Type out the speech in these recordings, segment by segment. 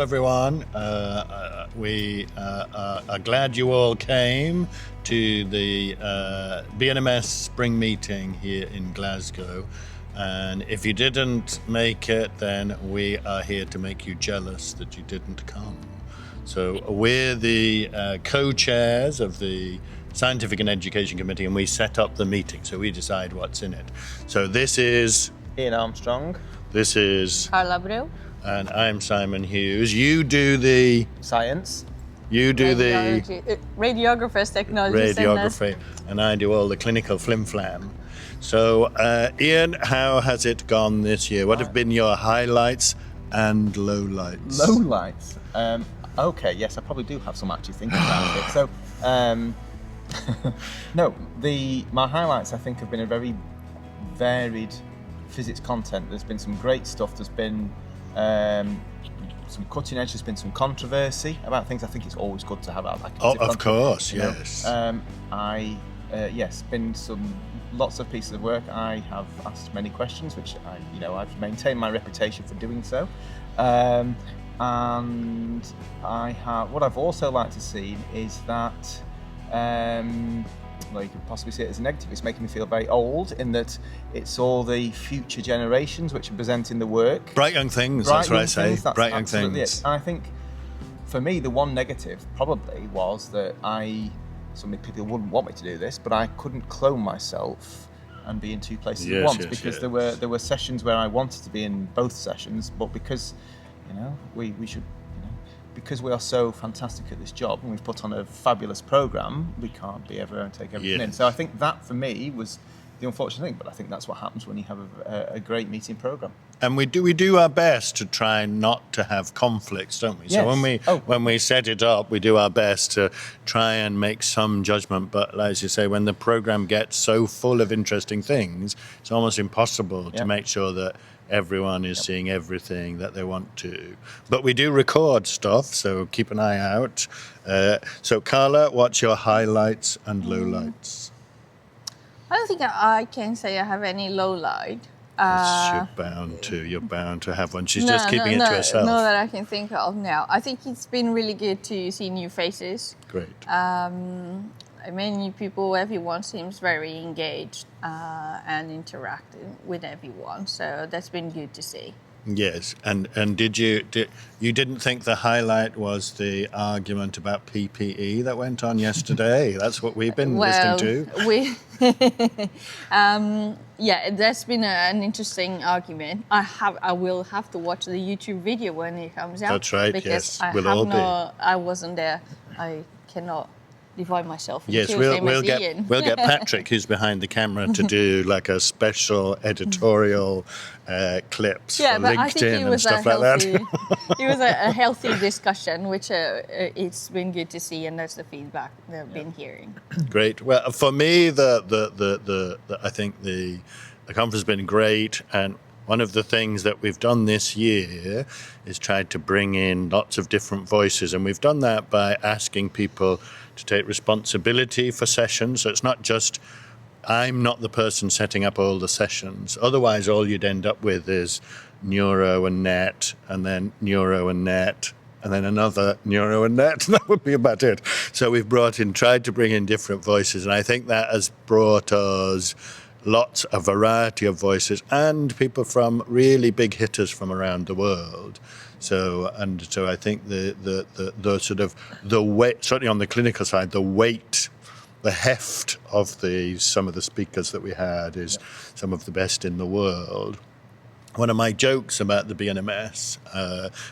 everyone. We are glad you all came to the BNMS Spring Meeting here in Glasgow. And if you didn't make it, then we are here to make you jealous that you didn't come. So we're the co-chairs of the Scientific and Education Committee, and we set up the meeting, so we decide what's in it. So this is Ian Armstrong. This is Carla. And I'm Simon Hughes. You do the Science. You do radiographers, technology. Radiography, and I do all the clinical flim-flam. So, Ian, how has it gone this year? What have been your highlights and lowlights? Lowlights? Okay, yes, I probably do have some actually thinking about it. So, no, my highlights I think have been a very varied physics content. There's been some great stuff. There's been some cutting edge. There's been some controversy about things. I think it's always good to have that. Of course, yes. Yes, been lots of pieces of work. I have asked many questions, which I've maintained my reputation for doing so. And what I've also liked to see is that. Well, you could possibly see it as a negative. It's making me feel very old in that it's all the future generations which are presenting the work. Bright young things, that's what I say. Bright young things. And I think, for me, the one negative probably was that so many people wouldn't want me to do this, but I couldn't clone myself and be in two places at once because there were sessions where I wanted to be in both sessions, but because because we are so fantastic at this job and we've put on a fabulous programme, we can't be everywhere and take everything in. So I think that, for me, was the unfortunate thing, but I think that's what happens when you have a great meeting programme. And we do our best to try not to have conflicts, don't we? Yes. So when we set it up, we do our best to try and make some judgment. But as you say, when the programme gets so full of interesting things, it's almost impossible to make sure that everyone is seeing everything that they want to. But we do record stuff, so keep an eye out. So Carla, what's your highlights and lowlights? I don't think I can say I have any lowlight. You're bound to have one. She's just keeping it to herself. No, that I can think of now. I think it's been really good to see new faces. Great. Many people, everyone seems very engaged and interacting with everyone. So that's been good to see. Yes, and you didn't think the highlight was the argument about PPE that went on yesterday? That's what we've been listening to. That's been an interesting argument. I will have to watch the YouTube video when it comes out. That's right. Because I wasn't there. I cannot divide myself. Yes, we'll get Patrick, who's behind the camera, to do like a special editorial clips for LinkedIn and stuff like that. It was a healthy discussion, which it's been good to see, and that's the feedback that I've been hearing. Great. Well, for me, I think the conference has been great, and one of the things that we've done this year is tried to bring in lots of different voices, and we've done that by asking people to take responsibility for sessions. So it's not just, I'm not the person setting up all the sessions. Otherwise, all you'd end up with is neuro and net, and then neuro and net, and then another neuro and net. That would be about it. So we've tried to bring in different voices, and I think that has brought us a variety of voices and people from really big hitters from around the world. So I think the sort of the weight, certainly on the clinical side, the heft of some of the speakers that we had is some of the best in the world. One of my jokes about the BNMS,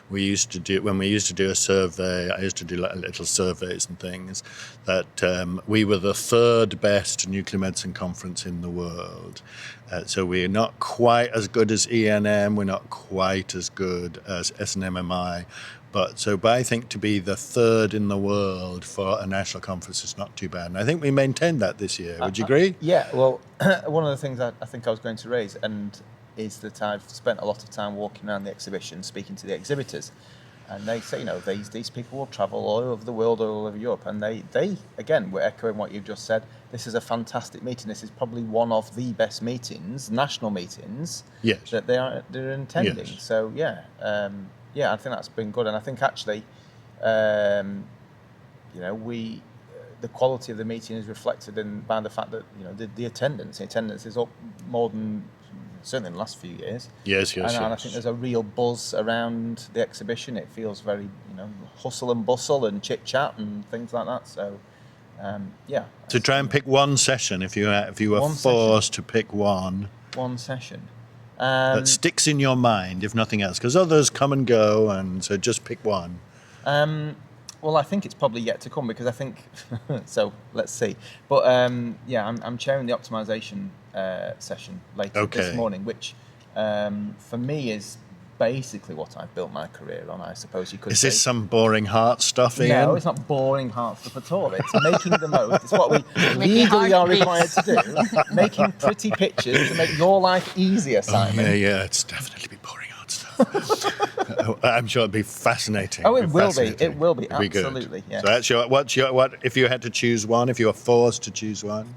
when we used to do a survey, I used to do like little surveys and things, that we were the third best nuclear medicine conference in the world. So we're not quite as good as ENM, we're not quite as good as SNMMI, but I think to be the third in the world for a national conference is not too bad. And I think we maintained that this year. Would you agree? Yeah, well, one of the things I think I was going to raise, is that I've spent a lot of time walking around the exhibition, speaking to the exhibitors, and they say, these people will travel all over the world, all over Europe, and they again, we're echoing what you've just said. This is a fantastic meeting. This is probably one of the best meetings, national meetings, that they're attending. Yes. So yeah, I think that's been good, and I think actually, the quality of the meeting is reflected by the fact that the attendance is up more than certainly in the last few years. Yes. And I think there's a real buzz around the exhibition. It feels very hustle and bustle and chit chat and things like that. So yeah. To try and pick one session, if you were forced to pick one session that sticks in your mind, if nothing else, because others come and go, and so just pick one. Well, I think it's probably yet to come, because I think so. Let's see. But I'm chairing the optimization session later this morning, which for me is basically what I've built my career on, I suppose you could say. Is this some boring heart stuff, Ian? No, it's not boring heart stuff at all. It's making the most. It's what we legally are required to do. Making pretty pictures to make your life easier, Simon. Yeah, it's definitely be boring heart stuff. I'm sure it'll be fascinating. Oh, it will be. It will be, Be absolutely. good. Yes. So that's what if you had to choose one, if you were forced to choose one?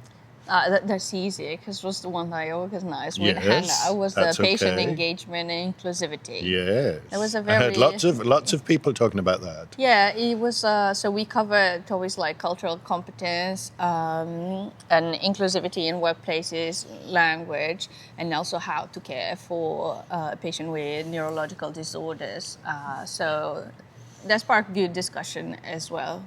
That's easier, because it was the one that I organized with Yes, Hannah. Was the patient okay. engagement and inclusivity. Yes. It was a I heard lots of people talking about that. Yeah, it was. So we covered topics like cultural competence and inclusivity in workplaces, language, and also how to care for a patient with neurological disorders. So that sparked good discussion as well.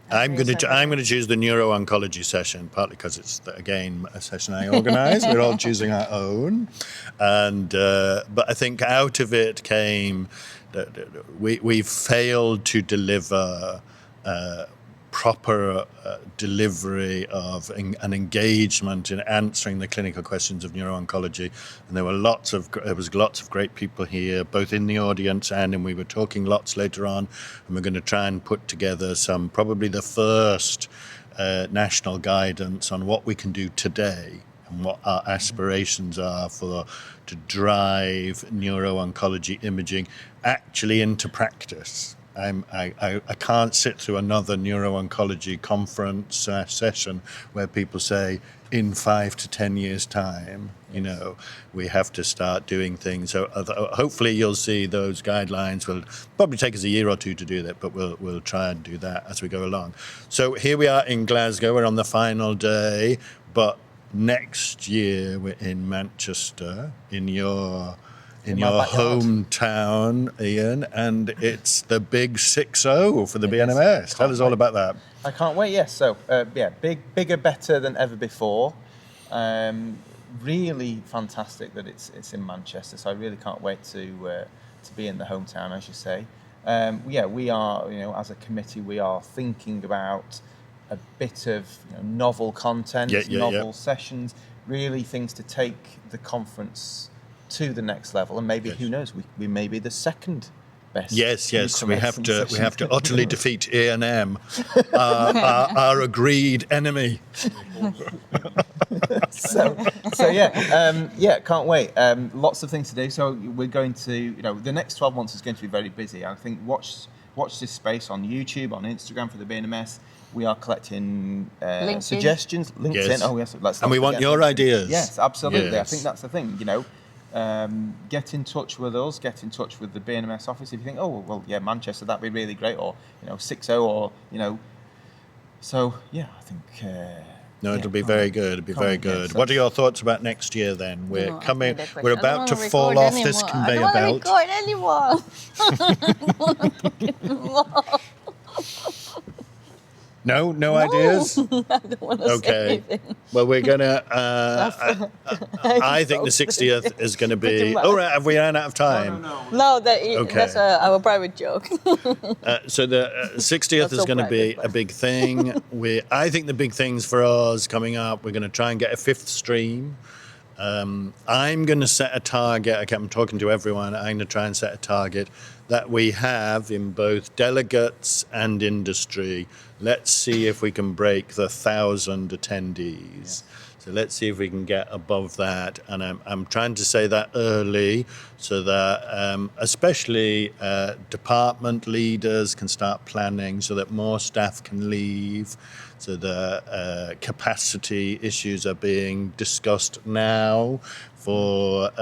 I'm going to choose the neuro-oncology session, partly because it's again a session I organise. We're all choosing our own, and but I think out of it came that we failed to deliver proper delivery of an engagement in answering the clinical questions of neuro-oncology, and there was lots of great people here, both in the audience and we were talking lots later on, and we're going to try and put together probably the first national guidance on what we can do today and what our aspirations are to drive neuro-oncology imaging actually into practice. I can't sit through another neuro-oncology conference session where people say, in 5 to 10 years' time, we have to start doing things. So hopefully you'll see those guidelines. Will probably take us a year or two to do that, but we'll try and do that as we go along. So here we are in Glasgow. We're on the final day, but next year we're in Manchester, in your hometown, Ian, and it's the big 6-0 for the BNMS. Tell us all about that. I can't wait. Yes, so bigger, better than ever before. Really fantastic that it's in Manchester. So I really can't wait to be in the hometown, as you say. We are, as a committee, we are thinking about a bit of novel content, novel sessions, really things to take the conference to the next level, and maybe who knows, we may be the second best. Yes, we have to utterly defeat A&M, our agreed enemy. So can't wait. Lots of things to do. So we're going to, the next 12 months is going to be very busy. I think watch this space on YouTube, on Instagram for the BNMS. We are collecting suggestions. LinkedIn. Yes. Oh yes, and we want your ideas. Yes, absolutely. Yes. I think that's the thing. Get in touch with us. Get in touch with the BNMS office if you think, Manchester, that'd be really great, or 6-0, or So I think. It'll be very good. It'll be very good. What are your thoughts about next year then? We're about to fall off this conveyor belt. I don't want to record anymore. No ideas? I don't want to say anything. Well, we're going to... I think the 60th is going to be... Oh, right, have we run out of time? No, that's our private joke. So the 60th is going to be a big thing. I think the big things for us coming up, we're going to try and get a 5th stream. I'm going to set a target. I'm talking to everyone. I'm going to try and set a target that we have in both delegates and industry. Let's see if we can break the 1,000 attendees. So let's see if we can get above that. And I'm trying to say that early so that especially department leaders can start planning so that more staff can leave. So the capacity issues are being discussed now for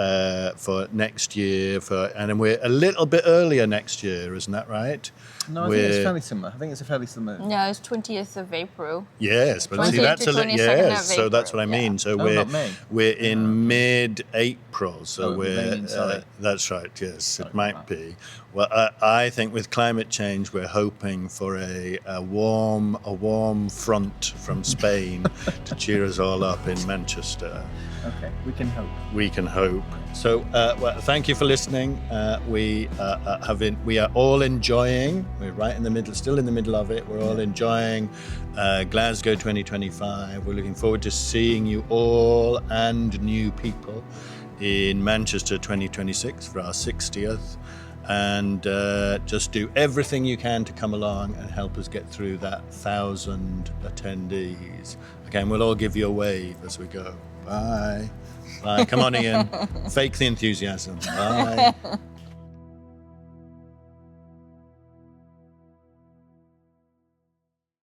next year. And we're a little bit earlier next year, isn't that right? No, I think it's fairly similar. I think it's a fairly similar. No, it's 20th of April. Yes, but see 20th that's to a 22nd yes. of So that's April, what I mean. yeah. So not May. we're in mid-April. So Oh, we're May, sorry. that's right. Yes, Sorry it might about be. Well, I think with climate change, we're hoping for a warm front from Spain to cheer us all up in Manchester. Okay, we can hope. We can hope. So, well, thank you for listening. We are all enjoying. We're right in the middle, still in the middle of it. We're all enjoying Glasgow 2025. We're looking forward to seeing you all and new people in Manchester 2026 for our 60th. And just do everything you can to come along and help us get through that 1,000 attendees. Again, we'll all give you a wave as we go. Bye. Bye. Come on, Ian. Fake the enthusiasm. Bye.